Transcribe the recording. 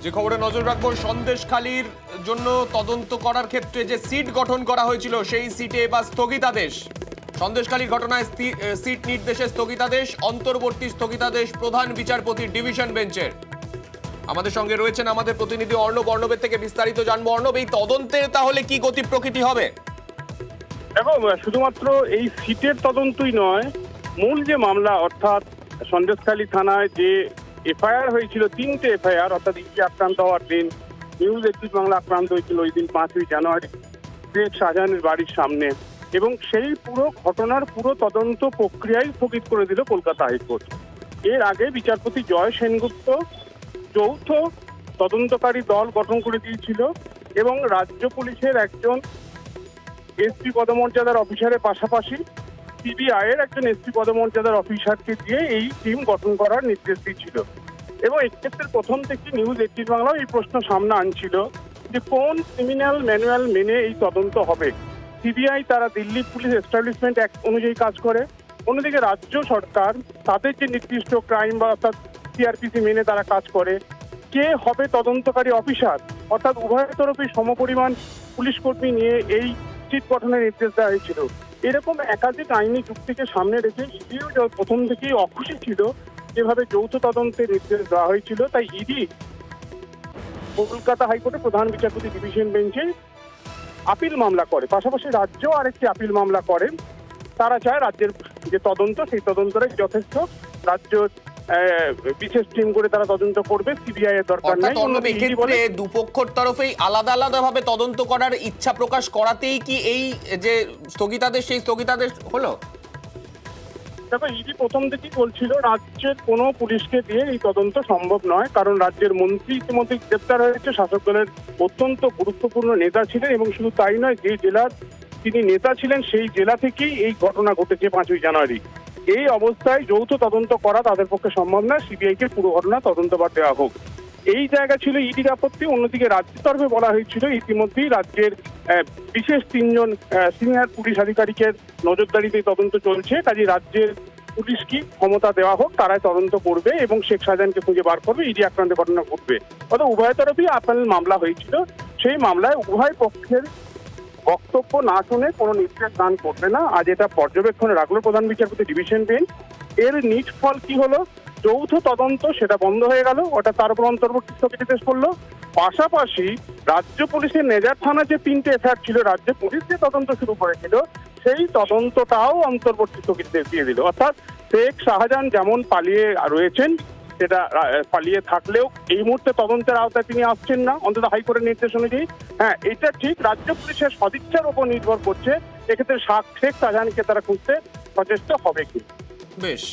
যে খবরে নজর রাখবো, সন্দেশখালীর জন্য তদন্ত করার ক্ষেত্রে যে সিট গঠন করা হয়েছিল সেই সিটে এবার স্থগিতাদেশ। সন্দেশখালীর ঘটনায় সিট নির্দেশে স্থগিতাদেশ, অন্তর্বর্তী স্থগিতাদেশ প্রধান বিচারপতির ডিভিশন বেঞ্চের। আমাদের সঙ্গে রয়েছেন আমাদের প্রতিনিধি অর্ণব। অর্ণবের থেকে বিস্তারিত জানবো। অর্ণব, এই তদন্তের তাহলে কি গতি প্রকৃতি হবে? দেখো, শুধুমাত্র এই সিটের তদন্তই নয়, মূল যে মামলা অর্থাৎ সন্দেশখালী থানায় যে এফআইআর হয়েছিল, 3টে এফআইআর, অর্থাৎ ইডি আক্রান্ত হওয়ার দিন, নিউজ 31 বাংলা আক্রান্ত হয়েছিল ওই দিন 5ই জানুয়ারি শেখ শাহজাহানের বাড়ির সামনে, এবং সেই পুরো ঘটনার পুরো তদন্ত প্রক্রিয়াই স্থগিত করে দিল কলকাতা হাইকোর্ট। এর আগে বিচারপতি জয় সেনগুপ্ত যৌথ তদন্তকারী দল গঠন করে দিয়েছিল এবং রাজ্য পুলিশের একজন এসপি পদমর্যাদার অফিসারের পাশাপাশি সিবিআই এর একজন এসপি পদমর্যাদার অফিসারকে দিয়ে এই টিম গঠন করার নির্দেশ দিয়েছিল। এবং এক্ষেত্রে প্রথম থেকে নিউজ 31 বাংলাও এই প্রশ্ন সামনে আনছিল যে কোন ক্রিমিনাল ম্যানুয়াল মেনে এই তদন্ত হবে। সিবিআই তারা দিল্লি পুলিশ এস্টাবলিশমেন্ট অ্যাক্ট অনুযায়ী কাজ করে, অন্যদিকে রাজ্য সরকার তাদের যে নির্দিষ্ট ক্রাইম বা অর্থাৎ সিআরপিসি মেনে তারা কাজ করে। কে হবে তদন্তকারী অফিসার, অর্থাৎ উভয় তরফে সমপরিমাণ পুলিশ কর্মী নিয়ে এই সিট গঠনের নির্দেশ দেওয়া হয়েছিল। এরকম একাধিক আইনি যুক্তিকে সামনে রেখে ইডিও প্রথম থেকেই অখুশি ছিল যেভাবে যৌথ তদন্তের নির্দেশ দেওয়া হয়েছিল। তাই ইডি কলকাতা হাইকোর্টে প্রধান বিচারপতি ডিভিশন বেঞ্চে আপিল মামলা করে, পাশাপাশি রাজ্য আরেকটি আপিল মামলা করেন। তারা চায় রাজ্যের যে তদন্ত সেই তদন্তটাই যথেষ্ট, রাজ্য বিশেষ টিম করে তারা তদন্ত করবে, সিবিআই এর দরকার নেই। এক্ষেত্রে দুপক্ষের তরফেই আলাদা আলাদা ভাবে তদন্ত করার ইচ্ছা প্রকাশ করাতেই কি এই যে স্থগিতাদেশ, সেই স্থগিতাদেশ হলো? দেখো, ইডি প্রথম থেকেই বলছিল রাজ্যের কোনো পুলিশকে দিয়ে এই তদন্ত সম্ভব নয়, কারণ রাজ্যের মন্ত্রী ইতিমধ্যে গ্রেপ্তার হয়েছে, শাসক দলের অত্যন্ত গুরুত্বপূর্ণ নেতা ছিলেন, এবং শুধু তাই নয়, যে জেলার তিনি নেতা ছিলেন সেই জেলা থেকেই এই ঘটনা ঘটেছে 5ই জানুয়ারি। এই অবস্থায় যৌথ তদন্ত করা তাদের পক্ষে সম্ভব না, সিবিআই কে পুরো ঘটনা তদন্তভার দেওয়া হোক, এই জায়গা ছিল ইডির আপত্তি। অন্যদিকে রাজ্য তরফে বলা হয়েছিল ইতিমধ্যেই রাজ্যের বিশেষ 3 জন সিনিয়র পুলিশ আধিকারিকের নজরদারিতে তদন্ত চলছে, কাজে রাজ্যের পুলিশ কি ক্ষমতা দেওয়া হোক, তারাই তদন্ত করবে এবং শেখ শাহজাহানকে খুঁজে বার করবে, ইডি আক্রান্ত ঘটনা ঘটবে। অর্থাৎ উভয় তরফেই আপিল মামলা হয়েছিল, সেই মামলায় উভয় পক্ষের বক্তব্য না শুনে কোনো নির্দেশ দান করবে না। আজ এটা পর্যবেক্ষণে রাখলো প্রধান বিচারপতি ডিভিশন বেঞ্চ। এর নিজ ফল কি হলো? যৌথ তদন্ত সেটা বন্ধ হয়ে গেল, ওটা তার উপর অন্তর্বর্তী স্থগিতাদেশ করলো। পাশাপাশি রাজ্য পুলিশের নেজার থানা যে 3টে এফআইআর ছিল, রাজ্য পুলিশ যে তদন্ত শুরু করেছিল সেই তদন্তটাও অন্তর্বর্তী স্থগিতাদেশ দিয়ে দিল। অর্থাৎ শেখ শাহজাহান যেমন পালিয়ে রয়েছেন, সেটা পালিয়ে থাকলেও এই মুহূর্তে তদন্তের আওতায় তিনি আসছেন না, অন্তত হাইকোর্টের নির্দেশ অনুযায়ী। হ্যাঁ, এটা ঠিক, রাজ্য পুলিশের সদিচ্ছার উপর নির্ভর করছে এক্ষেত্রে শেখ শাহজাহানকে তারা খুঁজতে সচেষ্ট হবে কি। বেশ।